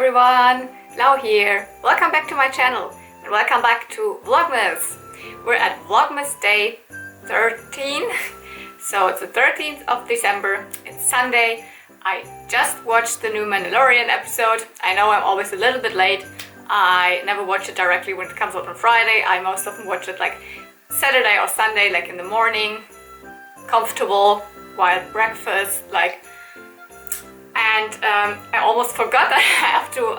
everyone, Lau here. Welcome back to my channel and welcome back to Vlogmas. We're at Vlogmas day 13, so it's the 13th of December, it's Sunday. I just watched the new Mandalorian episode. I know I'm always a little bit late. I never watch it directly when it comes out on Friday. I most often watch it like Saturday or Sunday, like in the morning, comfortable, while at breakfast, and I almost forgot that I have to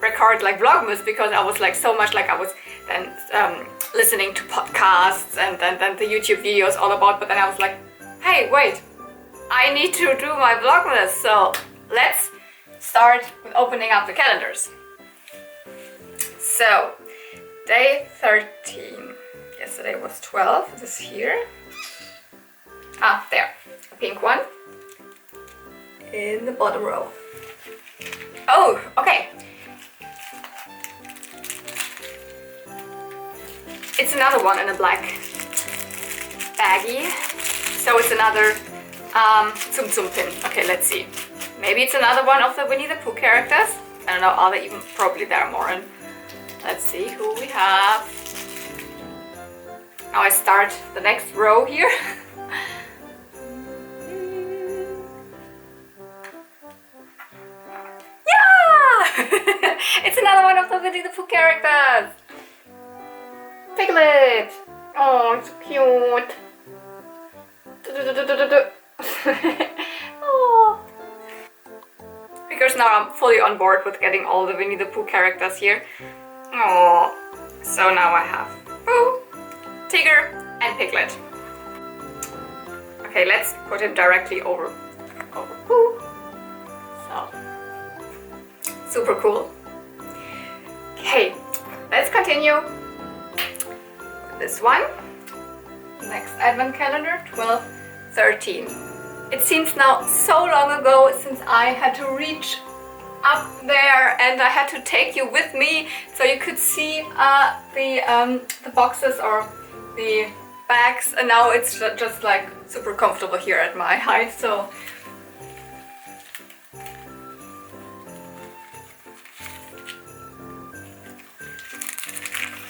record like Vlogmas because I was like so much like I was then listening to podcasts and then the YouTube videos all about, but then I was like, hey, wait, I need to do my Vlogmas, so let's start with opening up the calendars. So, day 13, yesterday was 12, this here, there, a pink one. In the bottom row. Oh, okay. It's another one in a black baggie. So it's another Tsum Tsum pin. Okay, let's see. Maybe it's another one of the Winnie the Pooh characters. I don't know, are they even? Probably there are more. And let's see who we have. Now I start the next row here. It's another one of the Winnie the Pooh characters! Piglet! Oh, it's so cute! Oh. Because now I'm fully on board with getting all the Winnie the Pooh characters here. Oh, so now I have Pooh, Tigger and Piglet. Okay, let's put him directly over Pooh. So, super cool. Okay, let's continue with this one. Next advent calendar, 12/13. It seems now so long ago since I had to reach up there and I had to take you with me so you could see the boxes or the bags, and now it's just like super comfortable here at my height. So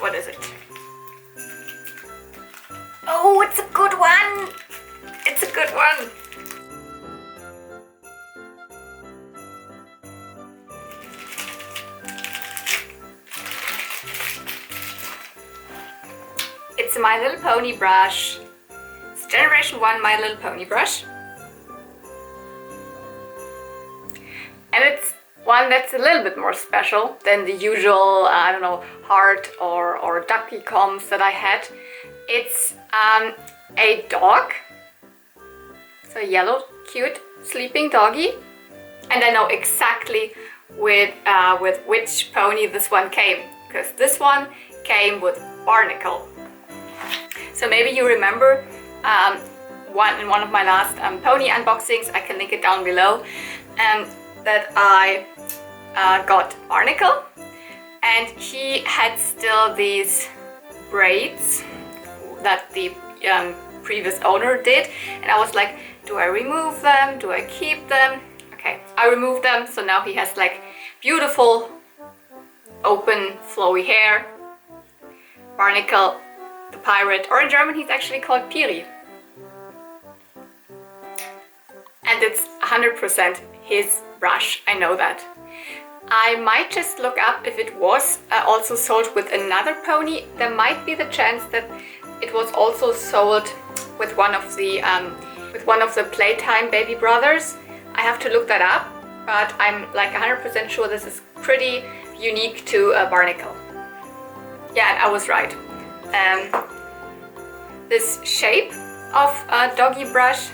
what is it? Oh, it's a good one! It's a good one! It's a My Little Pony brush. It's Generation 1 My Little Pony brush. And it's one that's a little bit more special than the usual, I don't know, heart or ducky combs that I had. It's a dog, so a yellow, cute, sleeping doggy. And I know exactly with which pony this one came, because this one came with Barnacle. So maybe you remember in one of my last pony unboxings, I can link it down below, that I got Barnacle, and he had still these braids that the previous owner did, and I was like, do I remove them? Do I keep them? Okay, I removed them, so now he has like beautiful open flowy hair. Barnacle the pirate, or in German he's actually called Piri. And it's 100% his brush, I know that. I might just look up if it was also sold with another pony. There might be the chance that it was also sold with one of the Playtime baby brothers. I have to look that up, but I'm like 100% sure this is pretty unique to Barnacle. Yeah, and I was right. This shape of doggy brush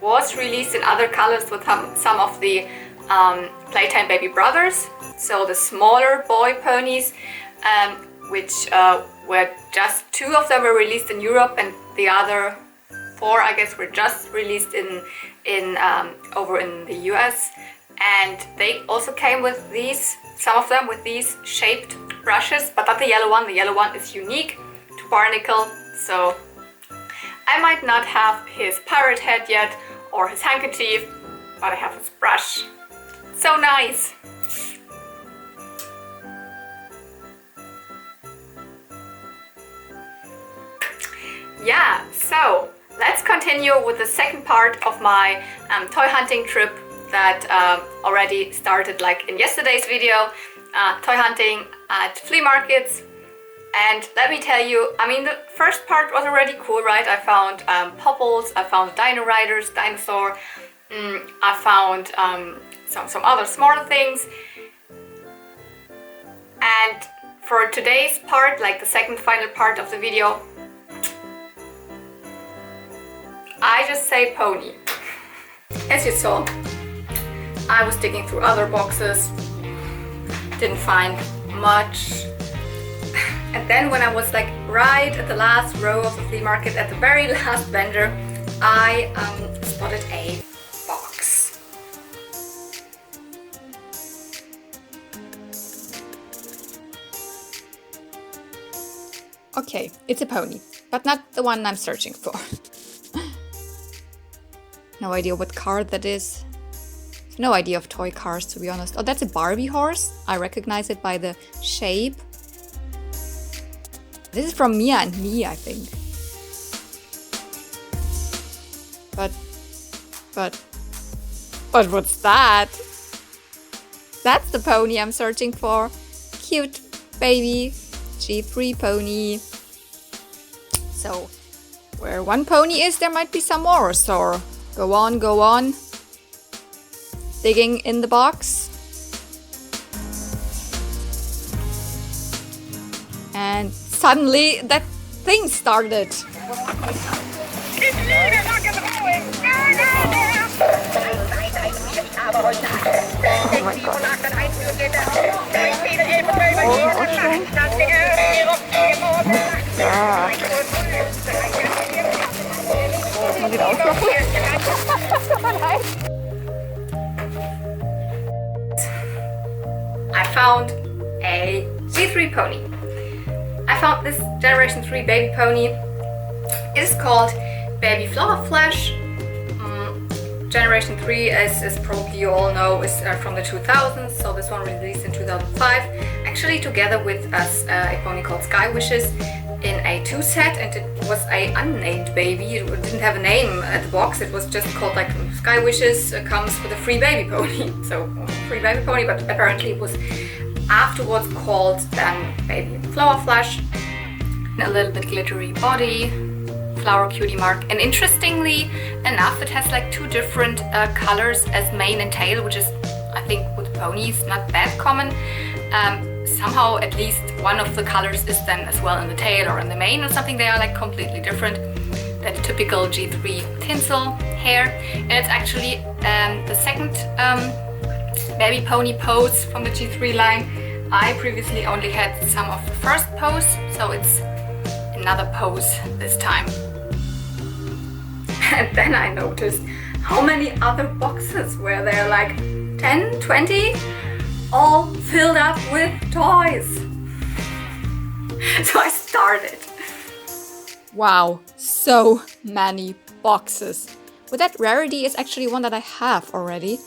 was released in other colors with some of the Playtime baby brothers, so the smaller boy ponies, which were just 2 of them were released in Europe, and the other 4, I guess, were just released in over in the US. And they also came with these, some of them with these shaped brushes, but not the yellow one. The yellow one is unique to Barnacle, so I might not have his pirate head yet or his handkerchief, but I have his brush. So nice! So let's continue with the second part of my toy hunting trip that already started like in yesterday's video, toy hunting at flea markets. And let me tell you, I mean, the first part was already cool, right? I found Popples, I found Dino Riders, Dinosaur, I found some other smaller things. And for today's part, like the second final part of the video, I just say pony. As you saw, I was digging through other boxes, didn't find much. And then when I was like right at the last row of the flea market, at the very last vendor, I spotted a box. Okay, it's a pony, but not the one I'm searching for. No idea what car that is. No idea of toy cars, to be honest. Oh, that's a Barbie horse. I recognize it by the shape. This is from Mia and Me, I think. But what's that? That's the pony I'm searching for. Cute baby G3 pony. So, where one pony is, there might be some more. So, go on. Digging in the box. And suddenly that thing started. Oh my God. I found a G3 pony. I found this Generation 3 baby pony. It is called Baby Flower Flash. Generation 3, as probably you all know, is from the 2000s, so this one released in 2005. Actually together with us a pony called Sky Wishes in a 2-set, and it was a unnamed baby. It didn't have a name at the box, it was just called like Sky Wishes comes with a free baby pony. So free baby pony, but apparently it was afterwards called Baby Flower Flash. A little bit glittery body, flower cutie mark, and interestingly enough it has like two different colors as mane and tail, which is, I think, with ponies not that common. Somehow at least one of the colors is then as well in the tail or in the mane or something. They are like completely different than the typical G3 tinsel hair, and it's actually the second baby pony pose from the G3 line. I previously only had some of the first pose, so it's another pose this time. And then I noticed how many other boxes were there, like 10, 20, all filled up with toys. So I started. Wow, so many boxes. But that rarity is actually one that I have already.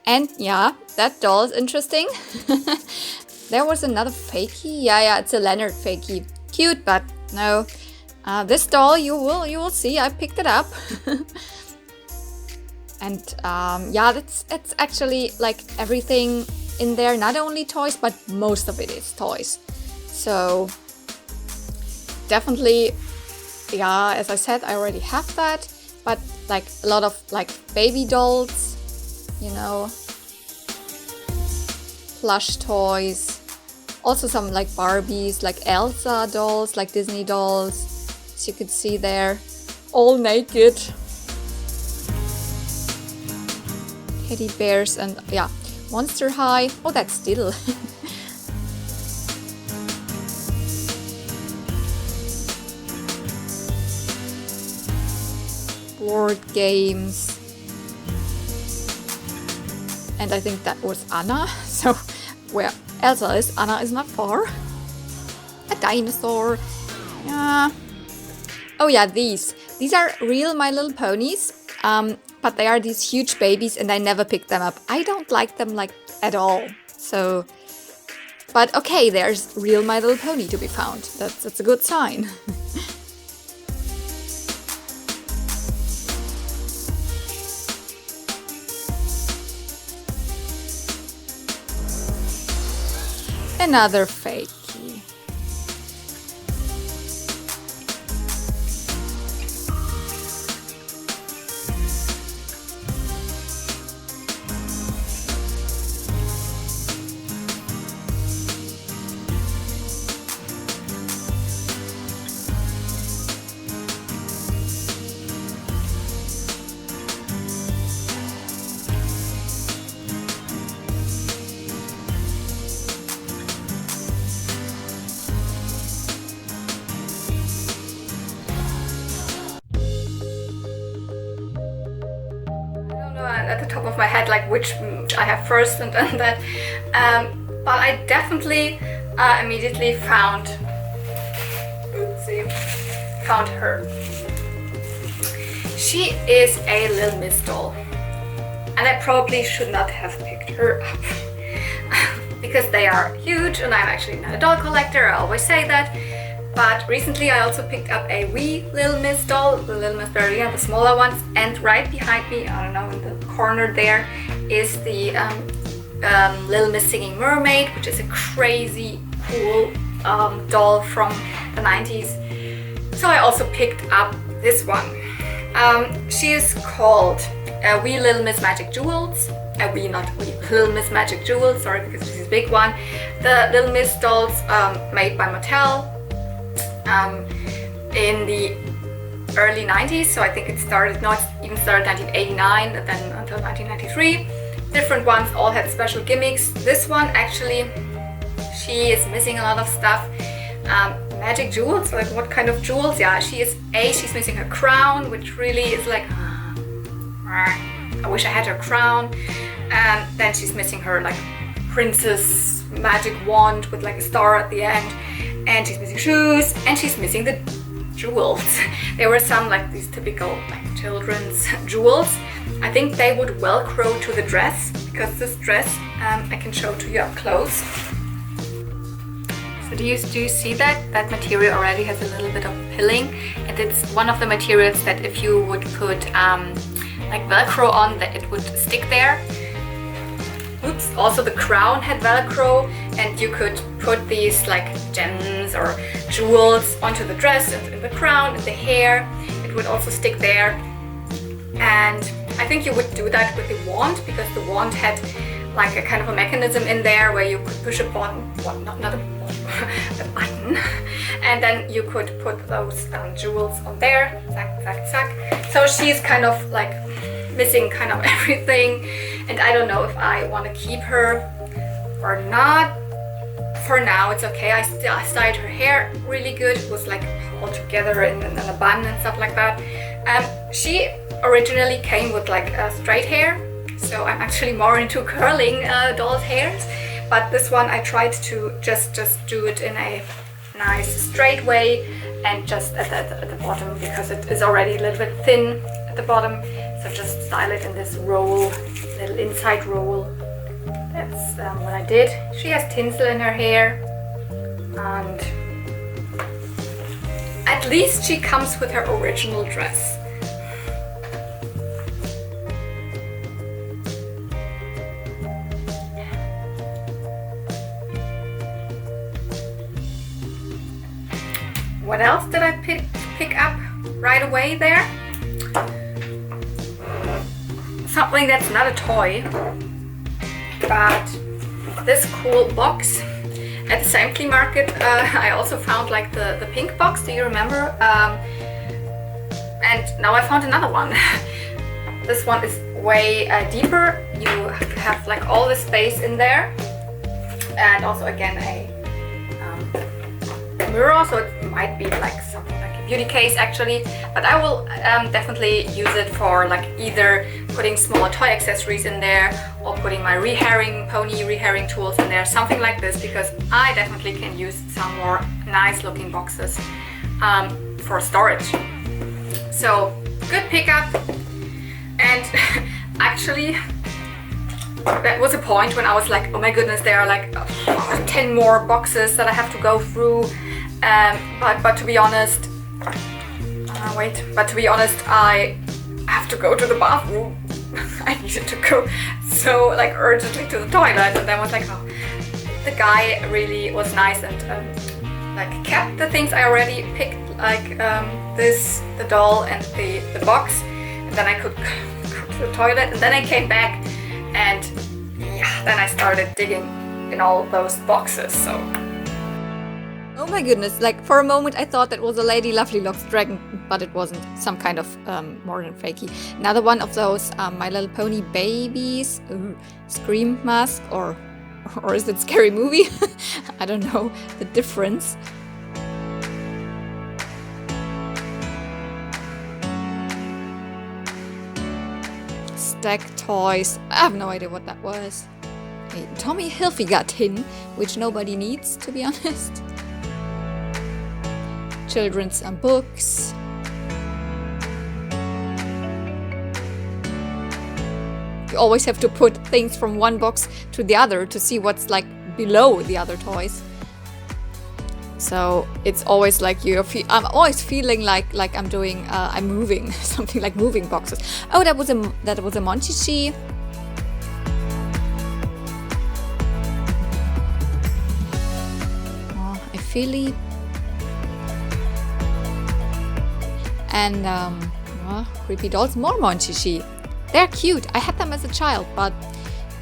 And yeah, that doll is interesting. There was another fakie. Yeah, it's a Leonard fakie. Cute, but no. This doll, you will see. I picked it up. And yeah, it's actually like everything in there. Not only toys, but most of it is toys. So definitely, yeah, as I said, I already have that. But like a lot of like baby dolls, you know, plush toys. Also some like Barbies, like Elsa dolls, like Disney dolls, as you can see there, all naked. Teddy bears and yeah, Monster High. Oh, that's still. Board games. And I think that was Anna. So where Elsa is, Anna is not far. A dinosaur. Yeah. Oh yeah, these are real My Little Ponies. But they are these huge babies and I never picked them up. I don't like them like at all. So, but okay, there's real My Little Pony to be found. That's a good sign. another fakie. At the top of my head, like which I have first and then that, but I definitely immediately found her. She is a Little Miss doll, and I probably should not have picked her up because they are huge, and I'm actually not a doll collector, I always say that. But recently I also picked up a wee Little Miss doll, the Little Miss Ballerina, the smaller ones, and right behind me, I don't know, in the corner there, is the Little Miss Singing Mermaid, which is a crazy cool doll from the 90s. So I also picked up this one. She is called Wee Little Miss Magic Jewels. Not Wee Little Miss Magic Jewels, sorry, because this is a big one. The Little Miss dolls made by Mattel. In the early 90s, so I think it started, no, it even started 1989 and then until 1993. Different ones all had special gimmicks. This one actually, she is missing a lot of stuff. Magic jewels, like what kind of jewels? Yeah, she's missing her crown, which really is like, I wish I had her crown. And then she's missing her like princess magic wand with like a star at the end. And she's missing shoes, and she's missing the jewels. There were some like these typical like children's jewels. I think they would velcro to the dress, because this dress I can show to you up close. So do you see that? That material already has a little bit of pilling, and it's one of the materials that if you would put like velcro on, that it would stick there. Oops. Also the crown had velcro, and you could put these like gems or jewels onto the dress and the crown and the hair. It would also stick there. And I think you would do that with the wand, because the wand had like a kind of a mechanism in there where you could push a button, not a button, and then you could put those jewels on there, zack, zack, zack. So she's kind of like missing kind of everything, and I don't know if I want to keep her or not. For now it's okay. I styled her hair really good. It was like all together in a bun and stuff like that. She originally came with like straight hair, so I'm actually more into curling doll's hairs, but this one I tried to just do it in a nice straight way, and just at the bottom, because it is already a little bit thin at the bottom. So just style it in this roll, little inside roll. That's what I did. She has tinsel in her hair, and at least she comes with her original dress. What else did I pick up right away there? Something that's not a toy, but this cool box. At the same flea market I also found like the pink box, do you remember? And now I found another one. This one is way deeper. You have like all the space in there, and also again a mirror, so it might be like something like a beauty case actually, but I will definitely use it for like either putting smaller toy accessories in there or putting my pony rehairing tools in there, something like this, because I definitely can use some more nice looking boxes for storage. So good pickup. And actually that was a point when I was like, oh my goodness, there are like 10 more boxes that I have to go through. But to be honest, I have to go to the bathroom. I needed to go so like urgently to the toilet, and then was like, oh, the guy really was nice and like kept the things I already picked, like the doll and the box, and then I could go to the toilet, and then I came back, and yeah, then I started digging in all those boxes. So oh my goodness, like for a moment I thought that was a Lady Lovely Locks dragon, but it wasn't. Some kind of more than fakey. Another one of those My Little Pony babies. Scream mask, or is it Scary Movie? I don't know the difference. Stack toys. I have no idea what that was. A Tommy Hilfiger tin, which nobody needs, to be honest. Children's books. You always have to put things from one box to the other to see what's like below the other toys. So it's always like I'm always feeling like I'm doing I'm moving something, like moving boxes. Oh, that was a Monchichi. Oh, a Philly. And creepy dolls, more Monchichi. They're cute. I had them as a child, but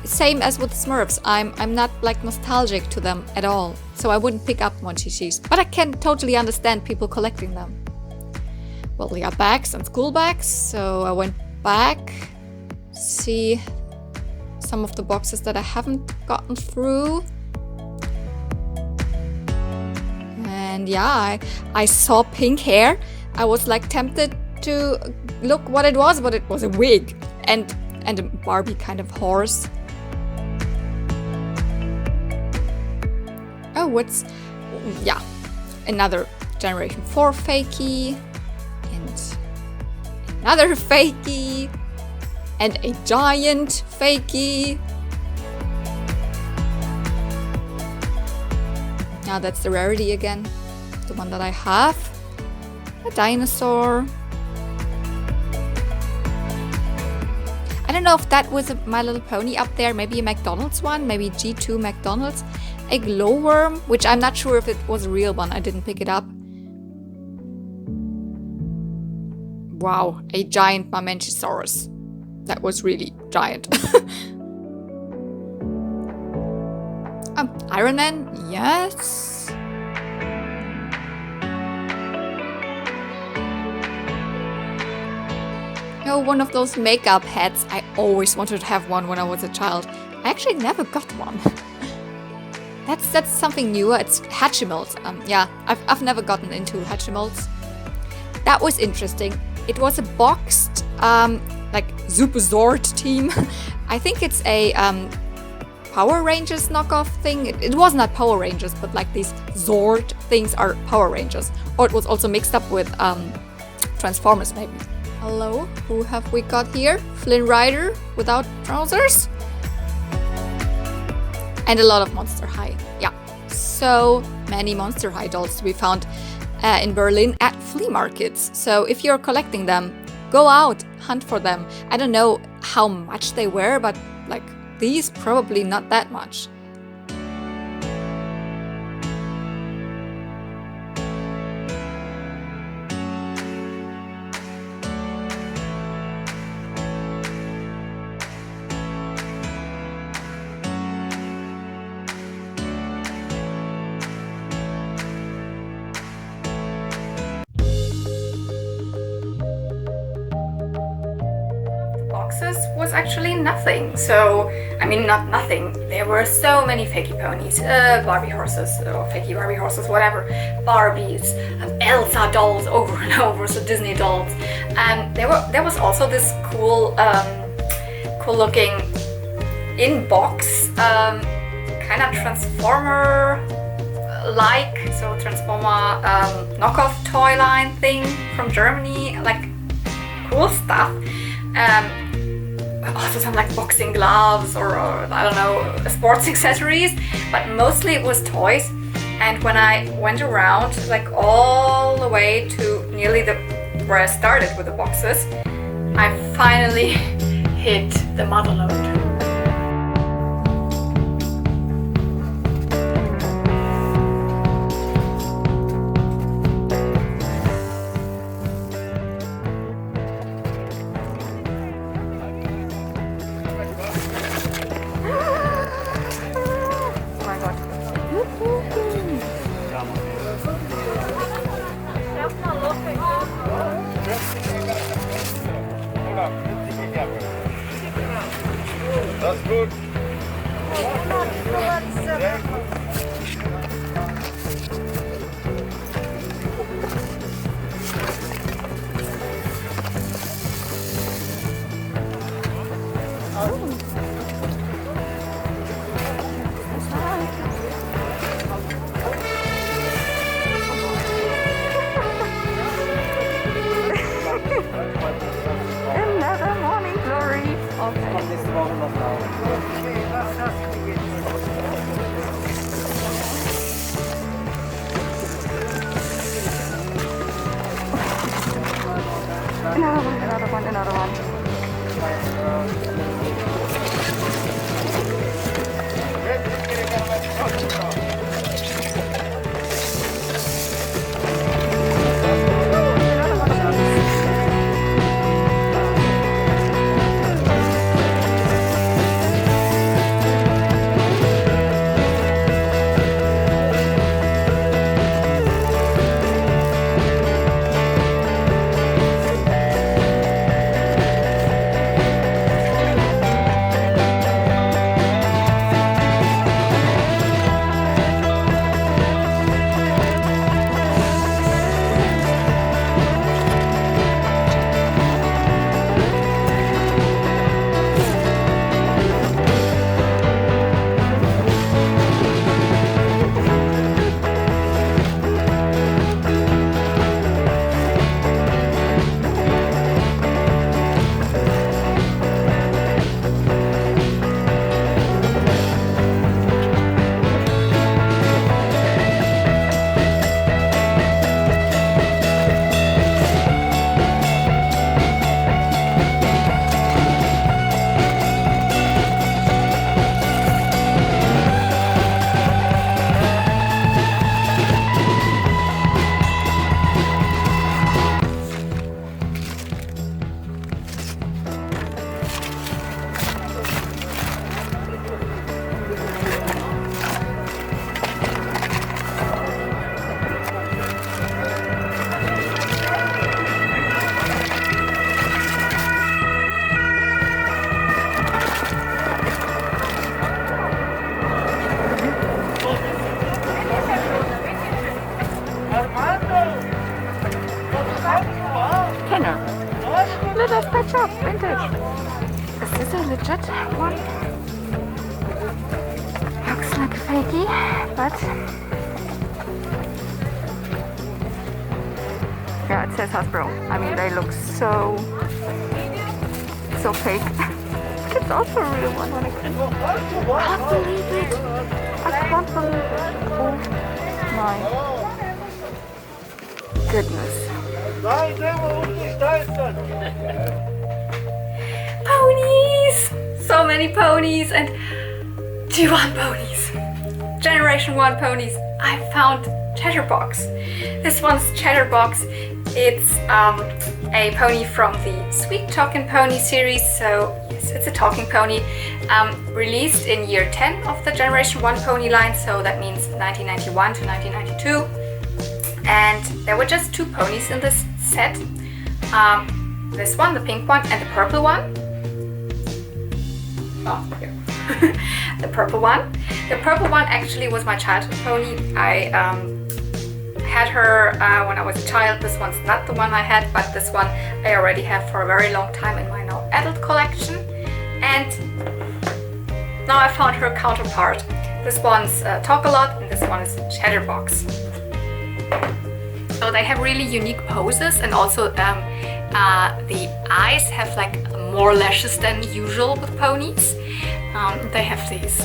same as with Smurfs, I'm not like nostalgic to them at all. So I wouldn't pick up Monchichis, but I can totally understand people collecting them. Well, they are bags and school bags, so I went back, see some of the boxes that I haven't gotten through. And yeah, I saw pink hair. I was like tempted to look what it was, but it was a wig and a Barbie kind of horse. Oh, yeah, another Generation 4 fakie, and another fakie, and a giant fakie. Now that's the rarity again, the one that I have. A dinosaur. I don't know if that was a My Little Pony up there, maybe a McDonald's one, maybe G2 McDonald's. A glowworm, which I'm not sure if it was a real one, I didn't pick it up. Wow, a giant Mamenchisaurus. That was really giant. Iron Man, yes. Oh, one of those makeup heads. I always wanted to have one when I was a child. I actually never got one. That's something newer. It's Hatchimals. Yeah, I've never gotten into Hatchimals. That was interesting. It was a boxed, like Super Zord team. I think it's a Power Rangers knockoff thing. It was not Power Rangers, but like these Zord things are Power Rangers. Or it was also mixed up with Transformers, maybe. Hello, who have we got here? Flynn Rider without trousers. And a lot of Monster High. Yeah, so many Monster High dolls to be found in Berlin at flea markets. So if you're collecting them, go out, hunt for them. I don't know how much they were, but like these, probably not that much. Was actually nothing. So, I mean, not nothing. There were so many fakey ponies, Barbie horses, or fakey Barbie horses, whatever, Barbies, Elsa dolls over and over, so Disney dolls. And there was also this cool, cool looking in-box, kind of Transformer-like, so Transformer knockoff toy line thing from Germany, like cool stuff. Also some like boxing gloves or I don't know, sports accessories, but mostly it was toys. And when I went around like all the way to nearly where I started with the boxes, I finally hit the mother load. Das ist gut. Another morning glory. Okay. Nächste Woche noch nach. Okay, was hast du jetzt? Another one. Little pet shop, vintage. Is this a legit one? Looks like a fakey, but yeah, it says Hasbro. I mean, they look so fake. It's also a real one. I can't believe it. I can't believe it. Oh my goodness. Ponies! So many ponies and G1 ponies. Generation 1 ponies. I found Chatterbox. This one's Chatterbox. It's a pony from the Sweet Talking Pony series. So yes, it's a talking pony. Released in year 10 of the Generation 1 pony line. So that means 1991 to 1992. And there were just 2 ponies in this set. This one, the pink one, and the purple one. Oh, here. The purple one. The purple one actually was my childhood pony. I had her when I was a child. This one's not the one I had, but this one I already have for a very long time in my now adult collection. And now I found her counterpart. This one's Talk a Lot, and this one is Chatterbox. So they have really unique poses, and also the eyes have like more lashes than usual with ponies. They have these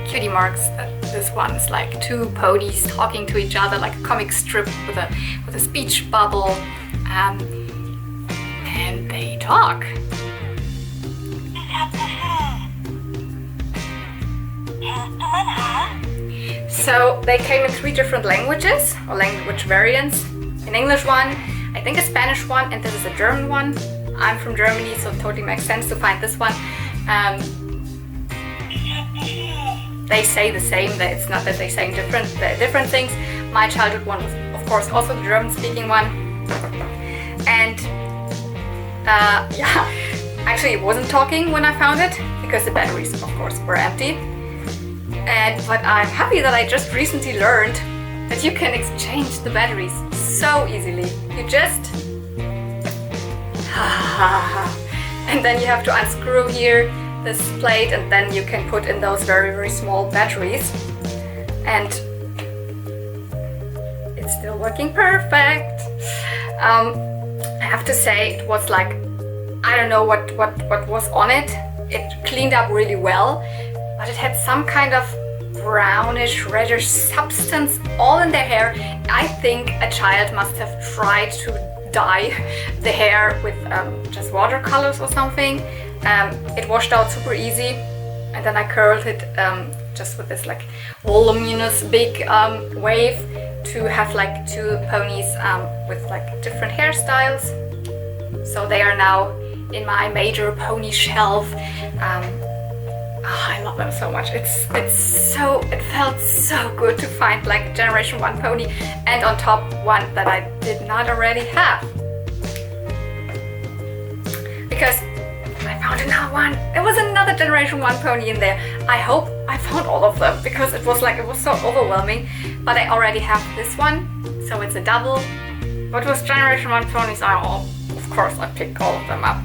cutie marks. This one's like 2 ponies talking to each other, like a comic strip with a speech bubble, and they talk. So they came in 3 different languages, or language variants. An English one, I think a Spanish one, and this is a German one. I'm from Germany, so it totally makes sense to find this one. They say the same, that it's not that they say different things. My childhood one was, of course, also the German-speaking one. And yeah, actually it wasn't talking when I found it because the batteries, of course, were empty. But I'm happy that I just recently learned that you can exchange the batteries so easily. You just... and then you have to unscrew here this plate, and then you can put in those very, very small batteries. And it's still working perfect. I have to say it was like, I don't know what was on it. It cleaned up really well, but it had some kind of brownish, reddish substance all in their hair. I think a child must have tried to dye the hair with just watercolors or something. It washed out super easy, and then I curled it just with this like voluminous big wave to have like two ponies with like different hairstyles. So they are now in my major pony shelf. I love them so much. It felt so good to find like a Generation 1 pony, and on top one that I did not already have. Because I found another one. There was another Generation 1 pony in there. I hope I found all of them because it was so overwhelming. But I already have this one, so it's a double. What was Generation 1 ponies? Of course I picked all of them up.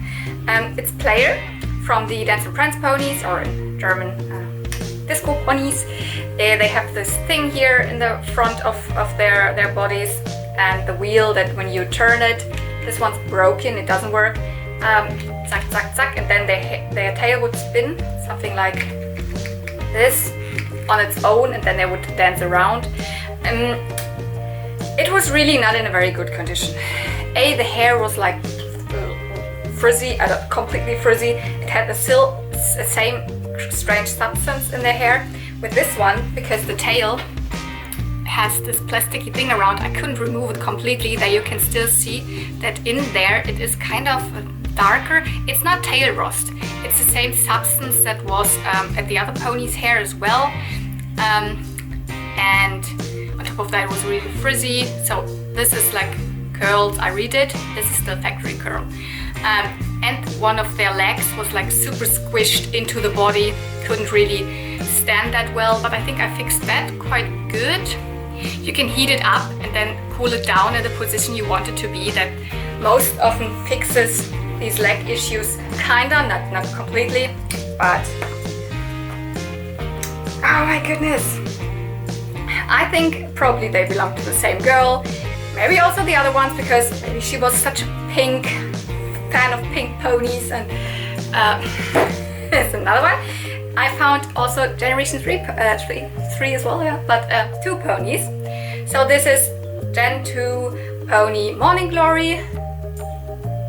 It's Player from the Dance and Prance ponies, or in German disco ponies. They have this thing here in the front of their bodies, and the wheel that when you turn it, this one's broken, it doesn't work. Zack, zack, zack, and then their tail would spin, something like this on its own, and then they would dance around. It was really not in a very good condition. The hair was like frizzy, completely frizzy. It had the same strange substance in their hair. With this one, because the tail has this plasticky thing around, I couldn't remove it completely. There you can still see that in there it is kind of darker. It's not tail rust. It's the same substance that was at the other pony's hair as well. And on top of that it was really frizzy. So this is like curled. I redid. This is the factory curl. And one of their legs was like super squished into the body. Couldn't really stand that well, but I think I fixed that quite good. You can heat it up and then cool it down in the position you want it to be. That most often fixes these leg issues, kinda, not completely, but oh my goodness. I think probably they belong to the same girl, maybe also the other ones, because maybe she was such a fan of pink ponies. And there's another one. I found also Generation 3 as well, yeah, but 2 ponies. So this is Gen 2 pony Morning Glory.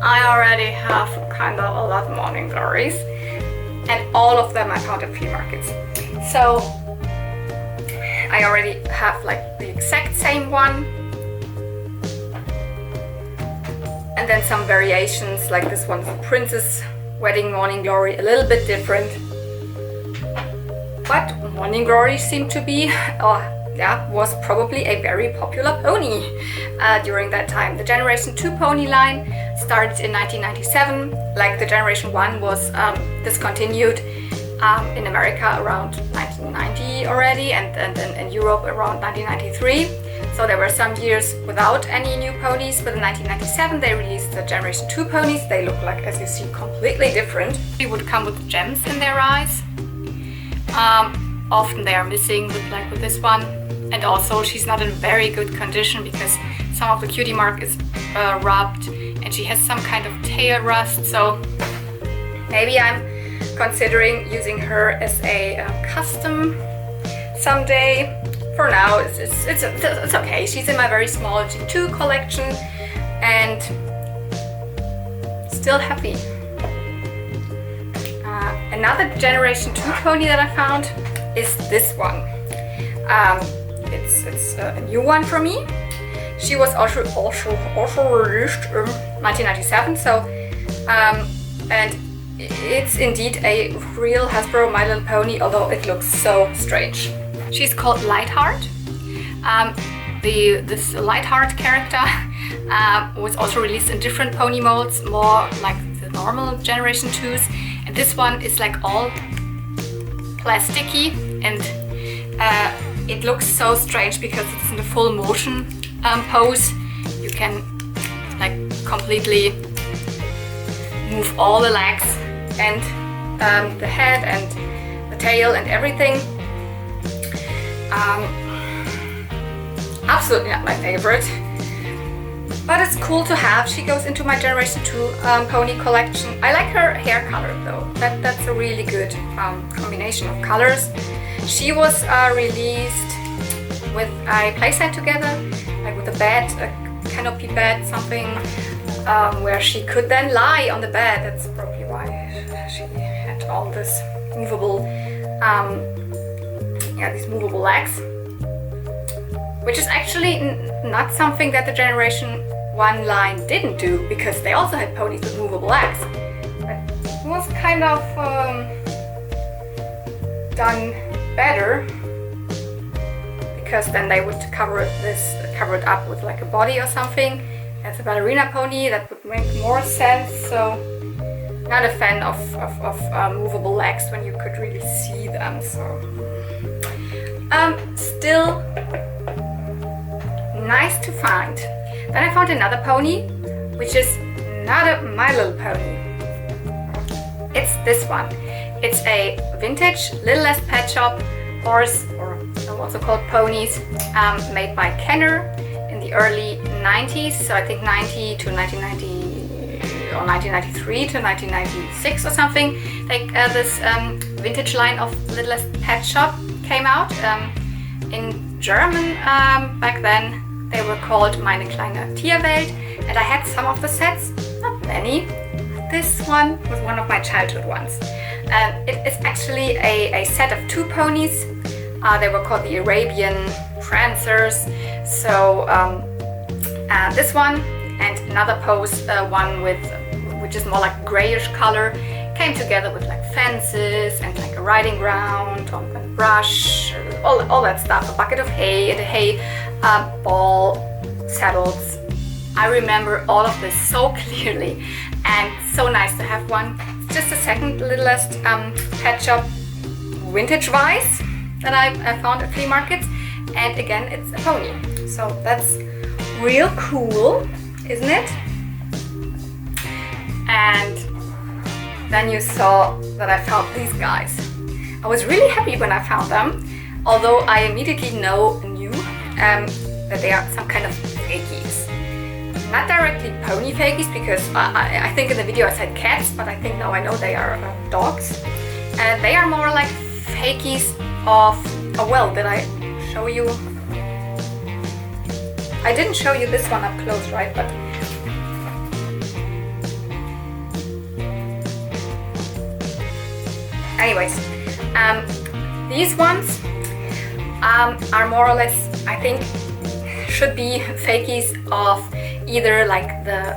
I already have kind of a lot of Morning Glories, and all of them I found at flea markets. So I already have like the exact same one, and then some variations, like this one's a Princess Wedding Morning Glory, a little bit different. But Morning Glory seemed to be, was probably a very popular pony during that time. The Generation 2 pony line started in 1997, like the Generation 1 was discontinued in America around 1990 already, and then in Europe around 1993. So there were some years without any new ponies, but in 1997 they released the Generation 2 ponies. They look like, as you see, completely different. They would come with gems in their eyes. Often they are missing with this one, and also she's not in very good condition because some of the cutie mark is rubbed, and she has some kind of tail rust. So maybe I'm considering using her as a custom someday. For now, it's okay. She's in my very small G2 collection, and still happy. Another Generation 2 pony that I found is this one. It's a new one for me. She was also released in 1997. So, and it's indeed a real Hasbro My Little Pony, although it looks so strange. She's called Lightheart. This Lightheart character was also released in different pony molds, more like the the normal Generation 2s, and this one is like all plasticky, and it looks so strange because it's in the full motion pose. You can like completely move all the legs and the head and the tail and everything. Absolutely not my favorite, but it's cool to have. She goes into my Generation 2 pony collection. I like her hair color though. That's a really good combination of colors. She was released with a playset together, like with a bed, a canopy bed, something where she could then lie on the bed. That's probably why she had all this movable, these movable legs, which is actually not something that the Generation 1 line didn't do, because they also had ponies with movable legs. But it was kind of done better, because then they would cover it up with like a body or something. As a ballerina pony, that would make more sense. So, not a fan of movable legs when you could really see them. So, still nice to find. Then I found another pony, which is not a My Little Pony. It's this one. It's a vintage Little Less Pet Shop horse, or also called ponies, made by Kenner in the early 90s. So I think 90 to 1990 or 1993 to 1996 or something. Like this vintage line of Little Less Pet Shop came out in German back then. They were called Meine kleine Tierwelt, and I had some of the sets, not many. This one was one of my childhood ones. It is actually a set of 2 ponies. They were called the Arabian Prancers. So this one and another pose, one which is more like grayish color, came together with like fences and like a riding ground, a brush, all that stuff, a bucket of hay and a hay ball, saddles. I remember all of this so clearly, and so nice to have one. It's just a second Littlest Pet Shop vintage-wise that I found at flea markets, and again it's a pony. So that's real cool, isn't it? And then you saw that I found these guys. I was really happy when I found them, although I immediately knew that they are some kind of fakies. Not directly pony fakies, because I think in the video I said cats, but I think now I know they are dogs. And they are more like fakies of, oh well, did I show you? I didn't show you this one up close, right? But anyways, these ones are more or less, I think, should be fakies of either like the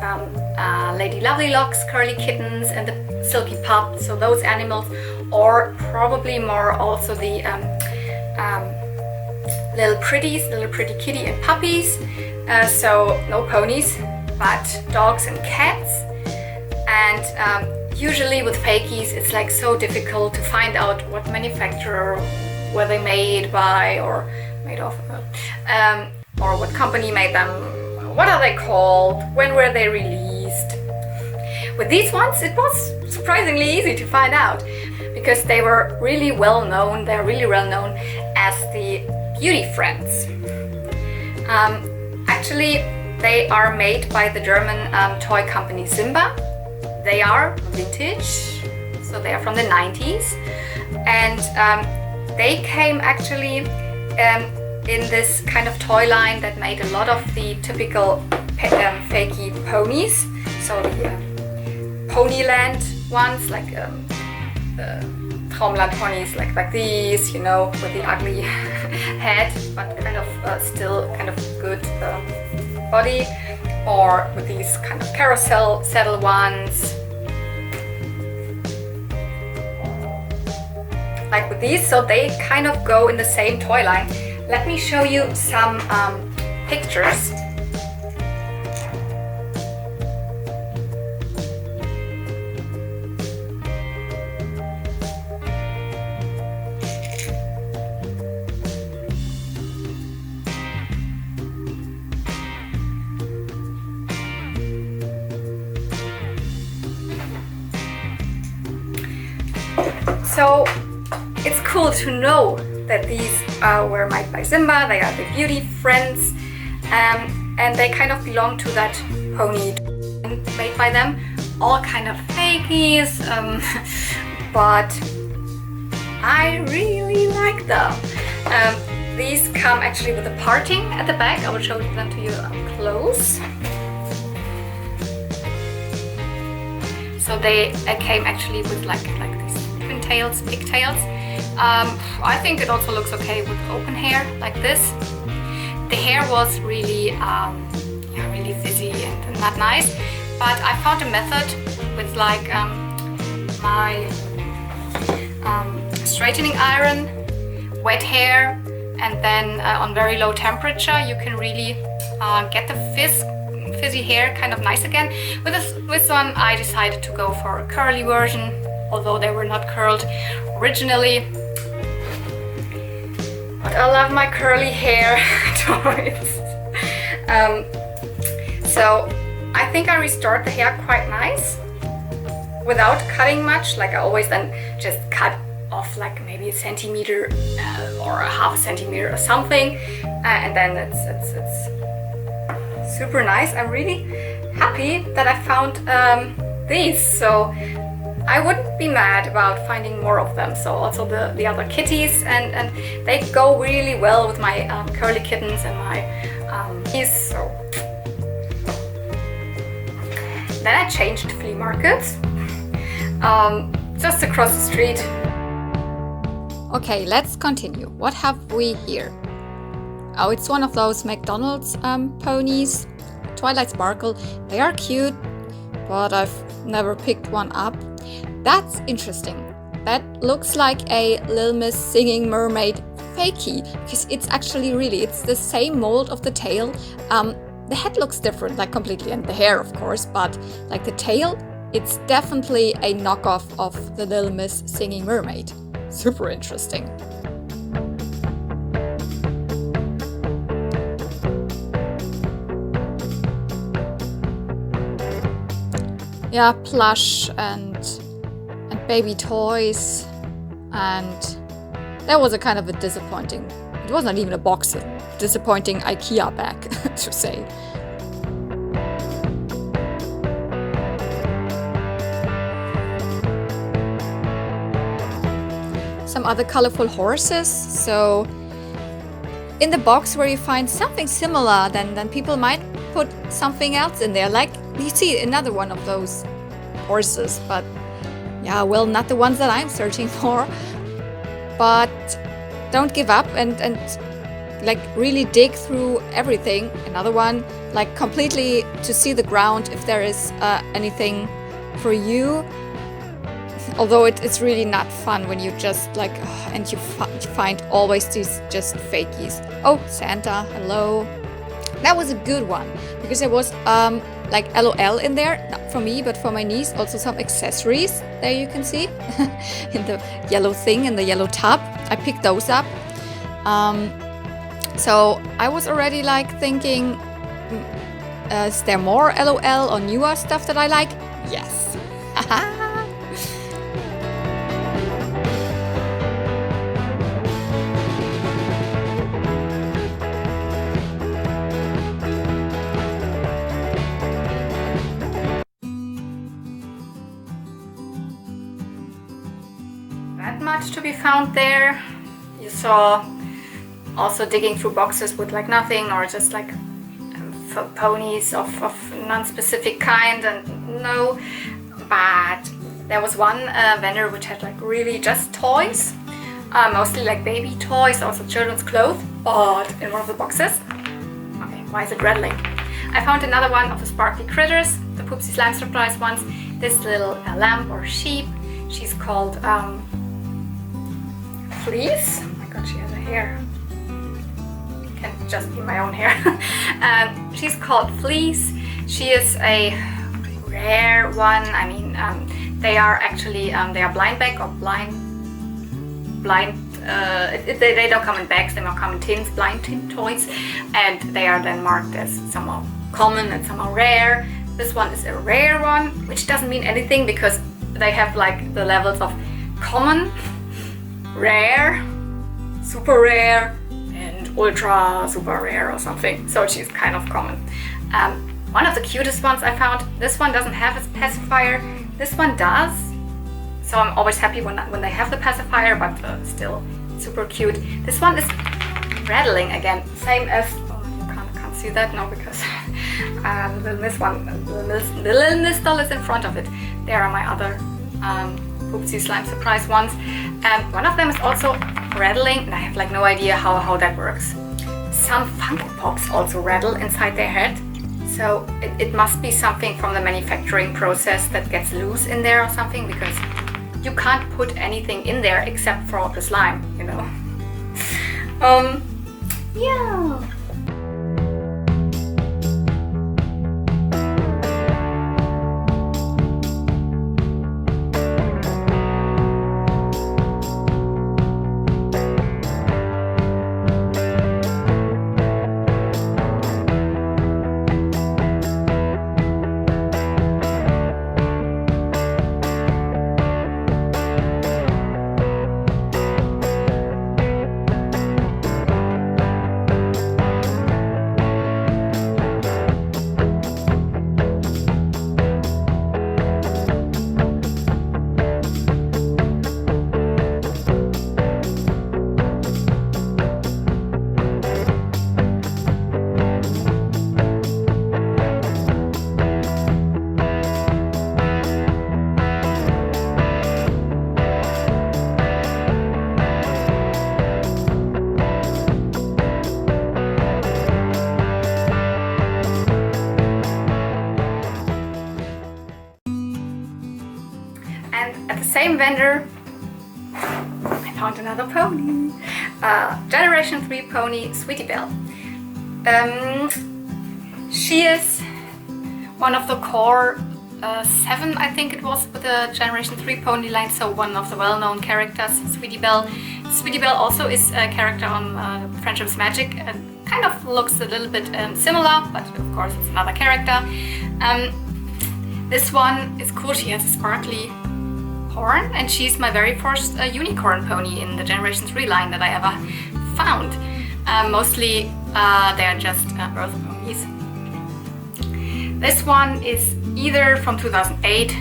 Lady Lovely Locks, Curly Kittens and the Silky Pup, so those animals, or probably more also the Little Pretty Kitty and Puppies. So no ponies, but dogs and cats. And usually with fakies, it's like so difficult to find out what manufacturer were they made by, or made of, or what company made them, what are they called, when were they released. With these ones, it was surprisingly easy to find out, because they were really well known. They're really well known as the Beauty Friends. Actually, they are made by the German toy company Simba. They are vintage, so they are from the 90s, and they came actually in this kind of toy line that made a lot of the typical fakey ponies. So the Ponyland ones, like Traumland ponies, like these, you know, with the ugly head, but kind of still kind of good body, or with these kind of carousel saddle ones, like with these. So they kind of go in the same toy line. Let me show you some pictures. So it's cool to know that these were made by Simba. They are the beauty friends, and they kind of belong to that pony made by them. All kind of fakies, but I really like them. These come actually with a parting at the back. I will show them to you up close. So they came actually with like these twin tails, pigtails. I think it also looks okay with open hair like this. The hair was really, really fizzy and not nice. But I found a method with like my straightening iron, wet hair, and then on very low temperature you can really get the fizzy hair kind of nice again. With this one I decided to go for a curly version, although they were not curled originally. But I love my curly hair toys. So I think I restored the hair quite nice without cutting much. Like I always then just cut off like maybe a centimeter or a half a centimeter or something, and then it's super nice. I'm really happy that I found these, so I wouldn't be mad about finding more of them. So also the other kitties, and they go really well with my curly kittens and my keys. So then I changed flea markets just across the street. Okay, let's continue. What have we here? Oh, it's one of those McDonald's ponies, Twilight Sparkle. They are cute, but I've never picked one up. That's interesting. That looks like a Little Miss Singing Mermaid fakie, because it's actually it's the same mold of the tail. The head looks different, like completely, and the hair of course, but like the tail, it's definitely a knockoff of the Little Miss Singing Mermaid. Super interesting. Yeah, plush and baby toys, and that was a kind of a disappointing, it was not even a box, a disappointing IKEA bag to say. Some other colorful horses. So in the box where you find something similar, then people might put something else in there. Like you see another one of those horses, but yeah, well, not the ones that I'm searching for. But don't give up and like really dig through everything. Another one, like completely to see the ground if there is anything for you. Although it's really not fun when you just like, and you find always these just fakies. Oh, Santa, hello. That was a good one, because there was like LOL in there, not for me, but for my niece. Also some accessories, there you can see, in the yellow thing, in the yellow tub. I picked those up. So I was already like thinking, is there more LOL or newer stuff that I like? Yes. Much to be found there. You saw also digging through boxes with like nothing, or just like ponies of non-specific kind, and no. But there was one vendor which had like really just toys, mostly like baby toys, also children's clothes, but in one of the boxes. Okay, why is it rattling? I found another one of the sparkly critters, the Poopsie Slime Surprise ones. This little lamb or sheep. She's called Fleece. Oh my god, she has a hair. Can't just be my own hair. She's called Fleece. She is a rare one. I mean, they are actually they are blind bag or blind. They don't come in bags. They don't come in tins, blind tin toys, and they are then marked as somehow common and somehow rare. This one is a rare one, which doesn't mean anything because they have like the levels of common, rare, super rare, and ultra super rare or something. So she's kind of common. One of the cutest ones I found, this one doesn't have its pacifier, this one does. So I'm always happy when they have the pacifier, but still super cute. This one is rattling again, same as, oh, you can't see that now because the little Miss doll is in front of it. There are my other Poopsie Slime Surprise ones. And one of them is also rattling, and I have like no idea how that works. Some Funko Pops also rattle inside their head. So it must be something from the manufacturing process that gets loose in there or something, because you can't put anything in there except for the slime, you know. Yeah. And at the same vendor, I found another pony. Generation 3 pony, Sweetie Belle. She is one of the core 7, I think it was, with the Generation 3 pony line, so one of the well-known characters, Sweetie Belle. Sweetie Belle also is a character on Friendship's Magic and kind of looks a little bit similar, but of course it's another character. This one is cool, she has a sparkly horn, and she's my very first unicorn pony in the Generation 3 line that I ever found. Mostly they're just Earth ponies. This one is either from 2008,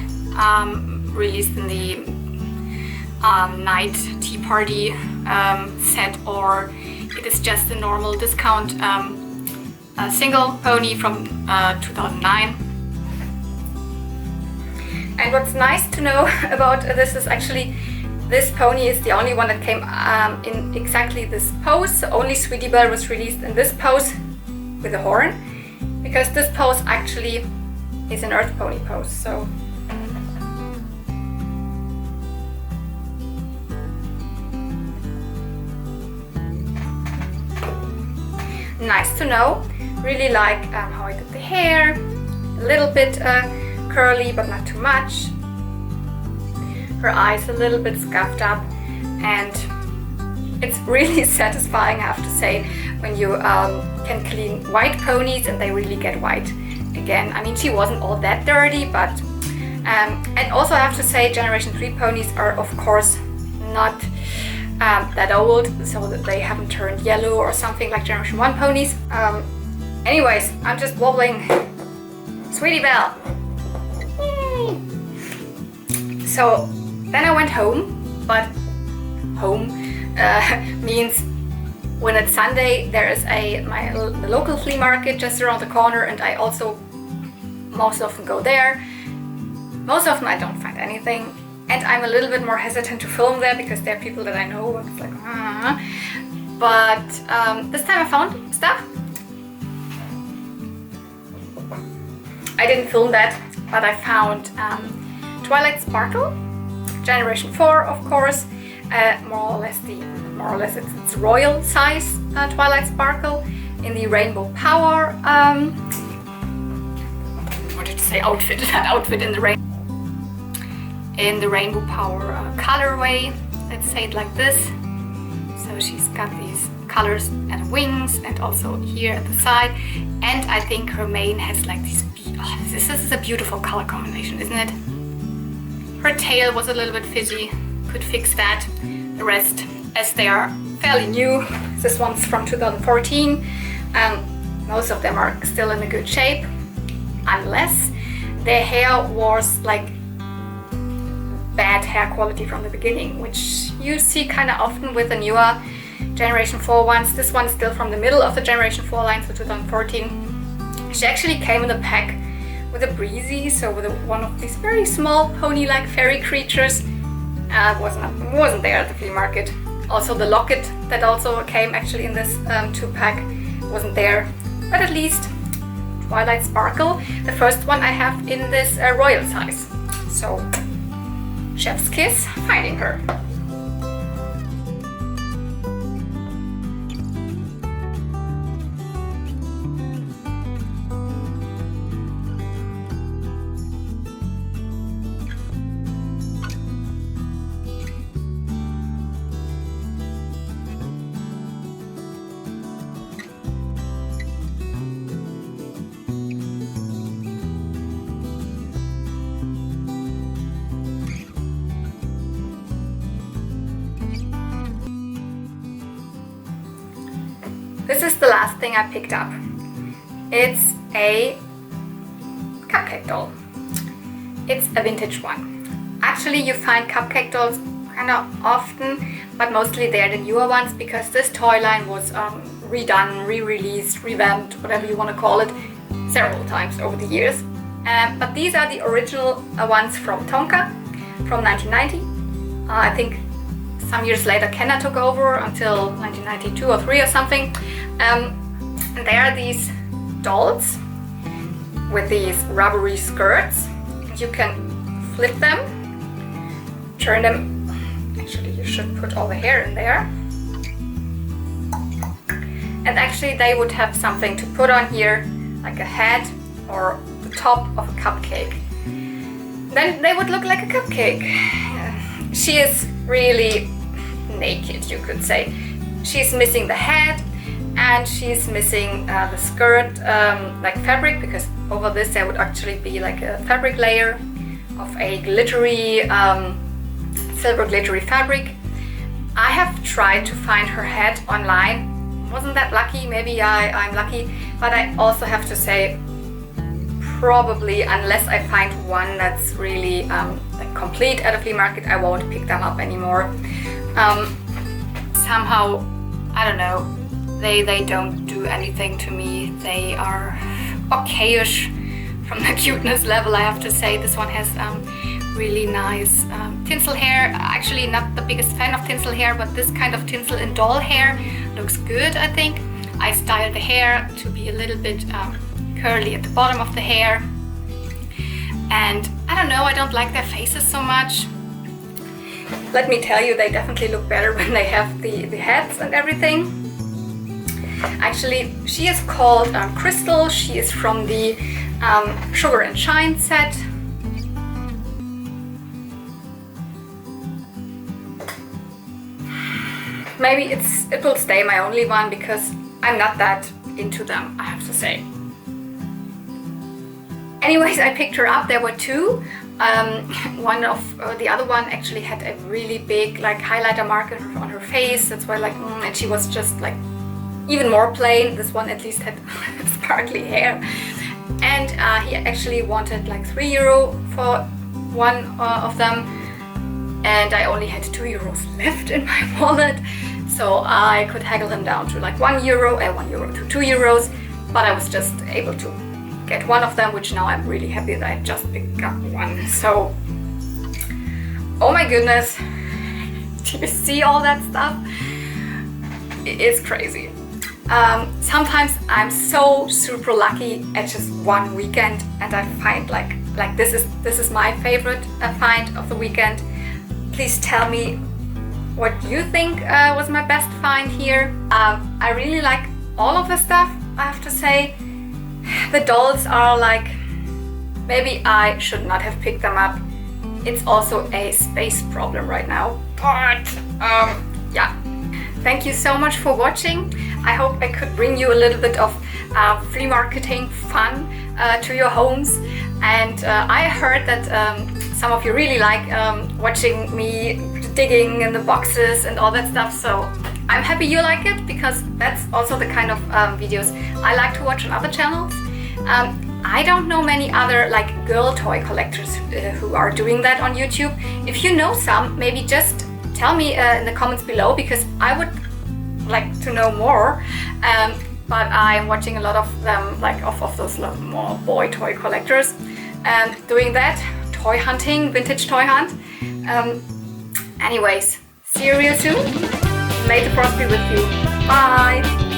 released in the Night Tea Party set, or it is just a normal discount single pony from 2009. And what's nice to know about this is actually this pony is the only one that came in exactly this pose. So only Sweetie Belle was released in this pose with a horn, because this pose actually is an Earth pony pose. So nice to know. Really like how I did the hair, a little bit curly but not too much. Her eyes a little bit scuffed up, and it's really satisfying, I have to say, when you can clean white ponies and they really get white again. I mean, she wasn't all that dirty, but and also I have to say Generation 3 ponies are of course not that old, so that they haven't turned yellow or something like Generation 1 ponies. Anyways, I'm just wobbling. Sweetie Belle! Yay! So then I went home, but home means when it's Sunday there is the local flea market just around the corner, and I also most often go there. Most often I don't find anything, and I'm a little bit more hesitant to film there because there are people that I know, and it's like, But this time I found stuff. I didn't film that, but I found Twilight Sparkle, Generation 4, of course, more or less it's royal size Twilight Sparkle in the Rainbow Power. I wanted to say outfit, that outfit in the Rainbow Power colorway. Let's say it like this. So she's got these colors at the wings and also here at the side, and I think her mane has like these. This is a beautiful color combination, isn't it? Her tail was a little bit fizzy. could fix that. The rest, as they are fairly new, this one's from 2014, and most of them are still in a good shape, unless their hair was like bad hair quality from the beginning, which you see kind of often with the newer Generation 4 ones. This one's still from the middle of the Generation 4 line, so 2014. She actually came in a pack with a breezy, so with one of these very small pony-like fairy creatures. Wasn't there at the flea market. Also the locket that also came actually in this 2-pack wasn't there, but at least Twilight Sparkle, the first one I have in this royal size. So chef's kiss finding her. This is the last thing I picked up. It's a cupcake doll. It's a vintage one. Actually, you find cupcake dolls kind of often, but mostly they're the newer ones because this toy line was redone, re-released, revamped, whatever you want to call it, several times over the years. But these are the original ones from Tonka from 1990. I think some years later Kenna took over until 1992 or 3 or something. And they are these dolls with these rubbery skirts. You can flip them, turn them. Actually, you should put all the hair in there. And actually they would have something to put on here, like a head or the top of a cupcake. Then they would look like a cupcake. She is really naked, you could say. She's missing the head and she's missing the skirt, like fabric, because over this there would actually be like a fabric layer of a glittery, silver glittery fabric. I have tried to find her head online. Wasn't that lucky? Maybe I'm lucky, but I also have to say, probably unless I find one that's really like complete at a flea market, I won't pick them up anymore. Somehow, I don't know, they don't do anything to me. They are okayish from the cuteness level, I have to say. This one has really nice tinsel hair. Actually not the biggest fan of tinsel hair, but this kind of tinsel in doll hair looks good, I think. I styled the hair to be a little bit curly at the bottom of the hair. And I don't know, I don't like their faces so much. Let me tell you, they definitely look better when they have the heads and everything. Actually, she is called Crystal. She is from the Sugar and Shine set. Maybe it will stay my only one because I'm not that into them, I have to say. Anyways, I picked her up. There were two. One of the other one actually had a really big like highlighter mark on her face. That's why like, and she was just like even more plain. This one at least had sparkly hair. And he actually wanted like €3 for one of them. And I only had €2 left in my wallet. So I could haggle him down to like €1 and €1 to €2. But I was just able to get one of them, which now I'm really happy that I just picked up one. So, oh my goodness, do you see all that stuff? It is crazy. Sometimes I'm so super lucky at just one weekend, and I find like this is my favorite find of the weekend. Please tell me what you think was my best find here. I really like all of the stuff, I have to say. The dolls are like, maybe I should not have picked them up. It's also a space problem right now, but yeah. Thank you so much for watching. I hope I could bring you a little bit of flea marketing fun to your homes. And I heard that some of you really like watching me digging in the boxes and all that stuff, so I'm happy you like it, because that's also the kind of videos I like to watch on other channels. I don't know many other like girl toy collectors who are doing that on YouTube. If you know some, maybe just tell me in the comments below, because I would like to know more. But I'm watching a lot of them, like of those more boy toy collectors doing that, toy hunting, vintage toy hunt. Anyways, see you real soon. May the force be with you. Bye!